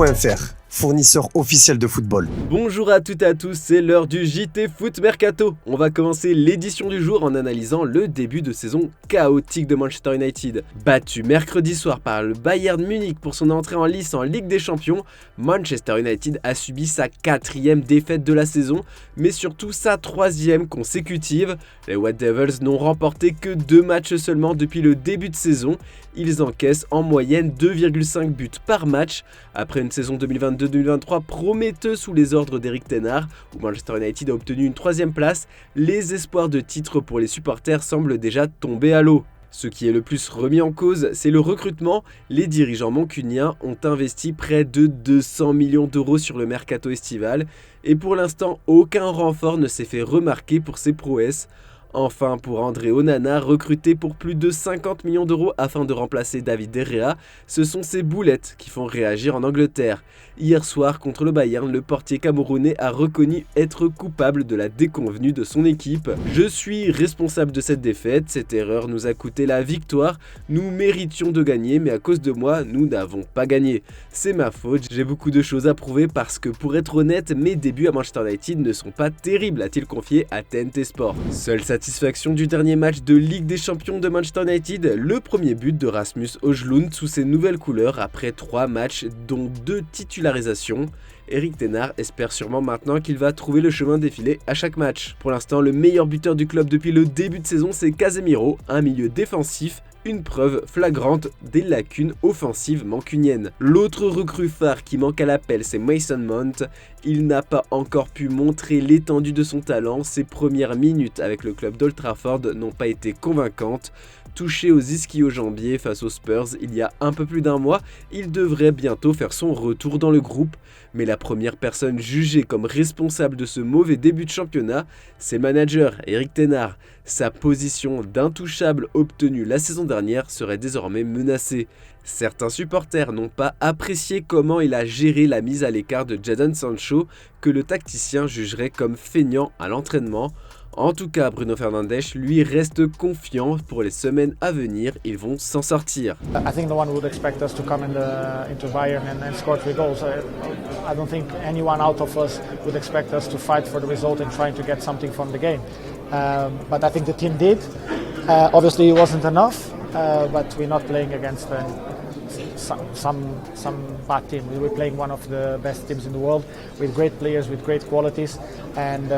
JT.fr, fournisseur officiel de football. Bonjour à toutes et à tous, c'est l'heure du JT Foot Mercato. On va commencer l'édition du jour en analysant le début de saison chaotique de Manchester United. Battu mercredi soir par le Bayern Munich pour son entrée en lice en Ligue des Champions, Manchester United a subi sa 4e défaite de la saison, mais surtout sa 3e consécutive. Les White Devils n'ont remporté que 2 matchs seulement depuis le début de saison. Ils encaissent en moyenne 2,5 buts par match. Après une saison 2022-2023 prometteuse sous les ordres d'Eric Ten Hag, où Manchester United a obtenu une 3e place, les espoirs de titre pour les supporters semblent déjà tomber à l'eau. Ce qui est le plus remis en cause, c'est le recrutement. Les dirigeants mancuniens ont investi près de 200 millions d'euros sur le mercato estival, et pour l'instant, aucun renfort ne s'est fait remarquer pour ses prouesses. Enfin, pour André Onana, recruté pour plus de 50 millions d'euros afin de remplacer David De Gea, ce sont ces boulettes qui font réagir en Angleterre. Hier soir, contre le Bayern, le portier camerounais a reconnu être coupable de la déconvenue de son équipe. « Je suis responsable de cette défaite, cette erreur nous a coûté la victoire, nous méritions de gagner, mais à cause de moi, nous n'avons pas gagné. C'est ma faute, j'ai beaucoup de choses à prouver parce que pour être honnête, mes débuts à Manchester United ne sont pas terribles », a-t-il confié à TNT Sport. Seule satisfaction du dernier match de Ligue des Champions de Manchester United, le premier but de Rasmus Højlund sous ses nouvelles couleurs après 3 matchs dont 2 titularisations. Eric Ten Hag espère sûrement maintenant qu'il va trouver le chemin défilé à chaque match. Pour l'instant, le meilleur buteur du club depuis le début de saison, c'est Casemiro, un milieu défensif, une preuve flagrante des lacunes offensives mancuniennes. L'autre recrue phare qui manque à l'appel, c'est Mason Mount. Il n'a pas encore pu montrer l'étendue de son talent, ses premières minutes avec le club d'Old Trafford n'ont pas été convaincantes. Touché aux ischio-jambiers face aux Spurs il y a un peu plus d'un mois, il devrait bientôt faire son retour dans le groupe. Mais la première personne jugée comme responsable de ce mauvais début de championnat, c'est le manager Eric Ten Hag. Sa position d'intouchable obtenue la saison dernière serait désormais menacée. Certains supporters n'ont pas apprécié comment il a géré la mise à l'écart de Jadon Sancho, que le tacticien jugerait comme feignant à l'entraînement. En tout cas, Bruno Fernandes, lui, reste confiant pour les semaines à venir, ils vont s'en sortir. I think no one would expect us to come into Bayern and score 3 goals. I don't think anyone out of us would expect us to fight for the result and trying to get something from the game. But I think the team did. Obviously it wasn't enough, but we're not playing against some bad team. We're playing one of the best teams in the world with great players, with great qualities, and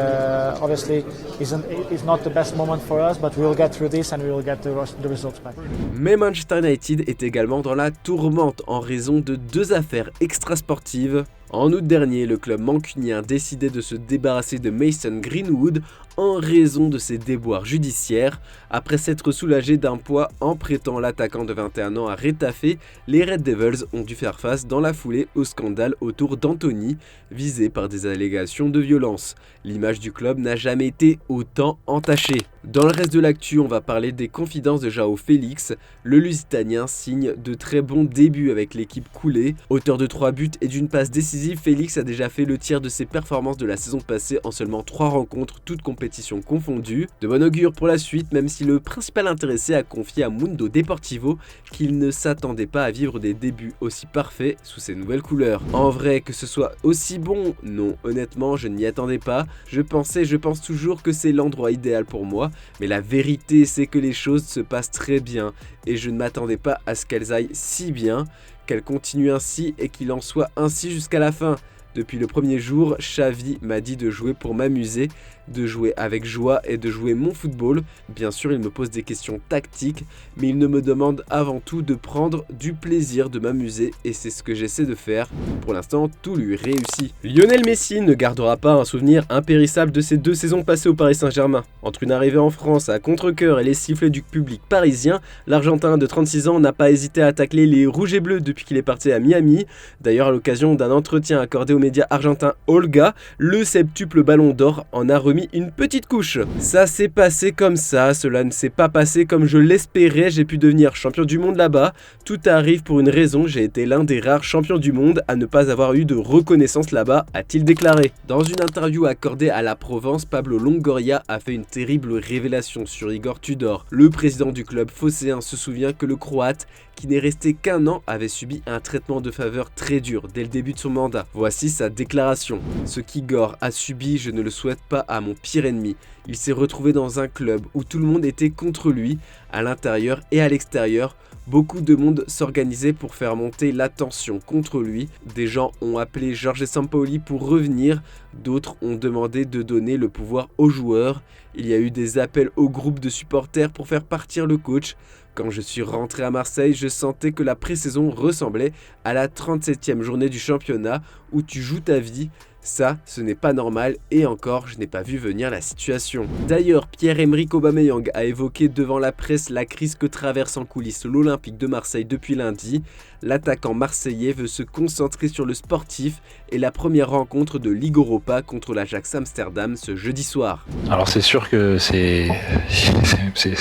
obviously it's not the best moment for us, but we'll get through this and we'll get the results back. Mais Manchester United est également dans la tourmente en raison de 2 affaires extrasportives. En août dernier, le club mancunien décidait de se débarrasser de Mason Greenwood en raison de ses déboires judiciaires. Après s'être soulagé d'un poids en prêtant l'attaquant de 21 ans à Retafe, les Red Devils ont dû faire face dans la foulée au scandale autour d'Anthony, visé par des allégations de violence. L'image du club n'a jamais été autant entachée. Dans le reste de l'actu, on va parler des confidences de João Félix. Le Lusitanien signe de très bons débuts avec l'équipe coulée. Auteur de 3 buts et d'une passe décisive, Félix a déjà fait le tiers de ses performances de la saison passée en seulement 3 rencontres, toutes compétitions confondues. De bon augure pour la suite, même si le principal intéressé a confié à Mundo Deportivo qu'il ne s'attendait pas à vivre des débuts aussi parfaits sous ses nouvelles couleurs. En vrai, que ce soit aussi bon, non, honnêtement, je n'y attendais pas. Je pense toujours que c'est l'endroit idéal pour moi, mais la vérité c'est que les choses se passent très bien et je ne m'attendais pas à ce qu'elles aillent si bien, qu'elles continuent ainsi et qu'il en soit ainsi jusqu'à la fin. Depuis le premier jour, Xavi m'a dit de jouer pour m'amuser, de jouer avec joie et de jouer mon football. Bien sûr, il me pose des questions tactiques, mais il ne me demande avant tout de prendre du plaisir, de m'amuser, et c'est ce que j'essaie de faire. Pour l'instant, tout lui réussit. Lionel Messi ne gardera pas un souvenir impérissable de ses 2 saisons passées au Paris Saint-Germain. Entre une arrivée en France à contre-cœur et les sifflets du public parisien, l'Argentin de 36 ans n'a pas hésité à tacler les rouges et bleus depuis qu'il est parti à Miami. D'ailleurs, à l'occasion d'un entretien accordé aux médias argentins Olga, le septuple ballon d'or en a remis une petite couche. Ça s'est passé comme ça, cela ne s'est pas passé comme je l'espérais, j'ai pu devenir champion du monde là-bas. Tout arrive pour une raison, j'ai été l'un des rares champions du monde à ne pas avoir eu de reconnaissance là-bas, a-t-il déclaré. Dans une interview accordée à la Provence, Pablo Longoria a fait une terrible révélation sur Igor Tudor. Le président du club phocéen se souvient que le Croate, qui n'est resté qu'un an, avait subi un traitement de faveur très dur dès le début de son mandat. Voici sa déclaration. Ce qu'Igor a subi, je ne le souhaite pas à mon pire ennemi. Il s'est retrouvé dans un club où tout le monde était contre lui, à l'intérieur et à l'extérieur. Beaucoup de monde s'organisait pour faire monter la tension contre lui. Des gens ont appelé Jorge Sampaoli pour revenir, d'autres ont demandé de donner le pouvoir aux joueurs. Il y a eu des appels au groupe de supporters pour faire partir le coach. Quand je suis rentré à Marseille, je sentais que la pré-saison ressemblait à la 37e journée du championnat où tu joues ta vie. Ça, ce n'est pas normal et encore, je n'ai pas vu venir la situation. D'ailleurs, Pierre-Emerick Aubameyang a évoqué devant la presse la crise que traverse en coulisses l'Olympique de Marseille depuis lundi. L'attaquant marseillais veut se concentrer sur le sportif et la première rencontre de Ligue Europa contre l'Ajax Amsterdam ce jeudi soir. Alors c'est sûr que c'est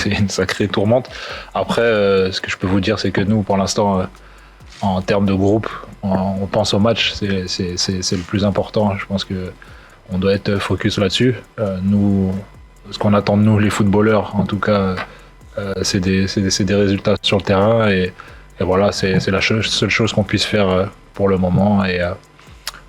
une sacrée tourmente. Après, ce que je peux vous dire, c'est que nous, pour l'instant, en termes de groupe, on pense au match, c'est le plus important. Je pense qu'on doit être focus là-dessus. Nous, ce qu'on attend de nous, les footballeurs, en tout cas, c'est des résultats sur le terrain. Et voilà, c'est la seule chose qu'on puisse faire pour le moment. Et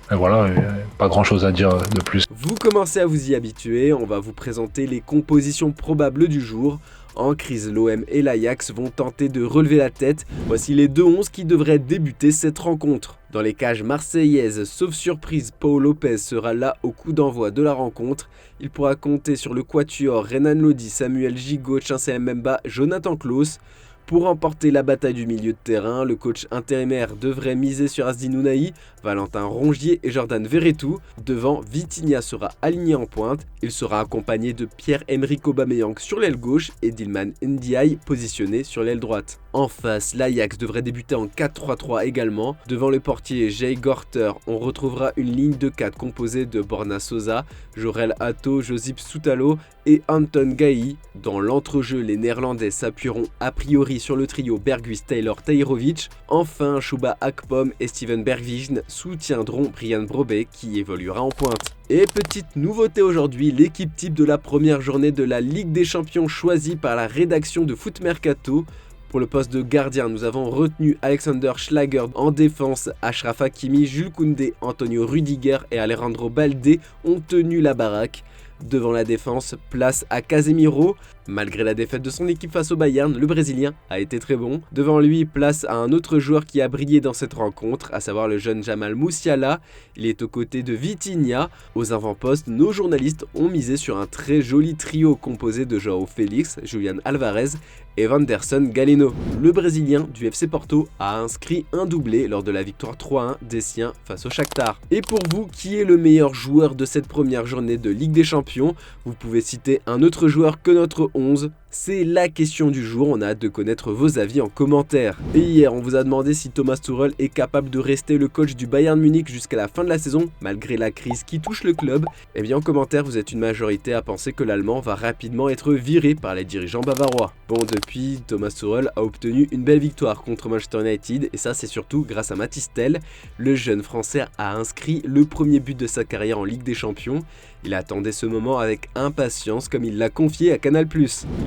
voilà, pas grand-chose à dire de plus. Vous commencez à vous y habituer, on va vous présenter les compositions probables du jour. En crise, l'OM et l'Ajax vont tenter de relever la tête. Voici les deux 11 qui devraient débuter cette rencontre. Dans les cages marseillaises, sauf surprise, Paul Lopez sera là au coup d'envoi de la rencontre. Il pourra compter sur le quatuor Renan Lodi, Samuel Gigot, Chancel Mbemba, Jonathan Klaus. Pour remporter la bataille du milieu de terrain, le coach intérimaire devrait miser sur Azdin Ounahi, Valentin Rongier et Jordan Verretou. Devant, Vitinha sera aligné en pointe. Il sera accompagné de Pierre-Emerick Aubameyang sur l'aile gauche et d'Ilman Ndiaye positionné sur l'aile droite. En face, l'Ajax devrait débuter en 4-3-3 également. Devant le portier Jay Gorter, on retrouvera une ligne de 4 composée de Borna Sosa, Jorel Hato, Josip Soutalo et Anton Gaï. Dans l'entrejeu, les Néerlandais s'appuieront a priori sur le trio Berghuis, Taylor, Tahirovic. Enfin, Chouba Akpom et Steven Bergwijn soutiendront Brian Brobbey qui évoluera en pointe. Et petite nouveauté aujourd'hui, l'équipe type de la première journée de la Ligue des Champions choisie par la rédaction de Foot Mercato. Pour le poste de gardien, nous avons retenu Alexander Schlager. En défense, Achraf Hakimi, Jules Koundé, Antonio Rudiger et Alejandro Balde ont tenu la baraque. Devant la défense, place à Casemiro. Malgré la défaite de son équipe face au Bayern, le Brésilien a été très bon. Devant lui, place à un autre joueur qui a brillé dans cette rencontre, à savoir le jeune Jamal Musiala. Il est aux côtés de Vitinha. Aux avant-postes, nos journalistes ont misé sur un très joli trio composé de João Félix, Julian Alvarez et Vanderson Galeno. Le Brésilien du FC Porto a inscrit un doublé lors de la victoire 3-1 des siens face au Shakhtar. Et pour vous, qui est le meilleur joueur de cette première journée de Ligue des Champions? Vous pouvez citer un autre joueur que notre 11. C'est la question du jour, on a hâte de connaître vos avis en commentaire. Et hier, on vous a demandé si Thomas Tuchel est capable de rester le coach du Bayern Munich jusqu'à la fin de la saison, malgré la crise qui touche le club. Et bien en commentaire, vous êtes une majorité à penser que l'Allemand va rapidement être viré par les dirigeants bavarois. Bon, depuis, Thomas Tuchel a obtenu une belle victoire contre Manchester United, et ça c'est surtout grâce à Mathys Tel. Le jeune français a inscrit le premier but de sa carrière en Ligue des Champions. Il attendait ce moment avec impatience comme il l'a confié à Canal+.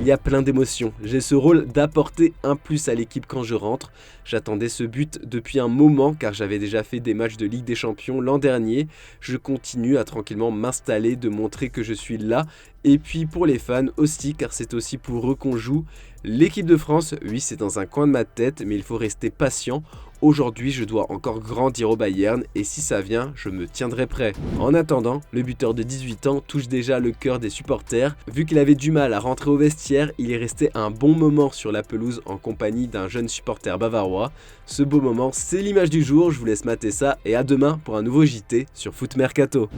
Il y a plein d'émotions. J'ai ce rôle d'apporter un plus à l'équipe quand je rentre. J'attendais ce but depuis un moment car j'avais déjà fait des matchs de Ligue des Champions l'an dernier. Je continue à tranquillement m'installer, de montrer que je suis là. Et puis pour les fans aussi, car c'est aussi pour eux qu'on joue. L'équipe de France, oui, c'est dans un coin de ma tête, mais il faut rester patient. Aujourd'hui, je dois encore grandir au Bayern et si ça vient, je me tiendrai prêt. En attendant, le buteur de 18 ans touche déjà le cœur des supporters. Vu qu'il avait du mal à rentrer au vestiaire, il est resté un bon moment sur la pelouse en compagnie d'un jeune supporter bavarois. Ce beau moment, c'est l'image du jour, je vous laisse mater ça et à demain pour un nouveau JT sur Foot Mercato.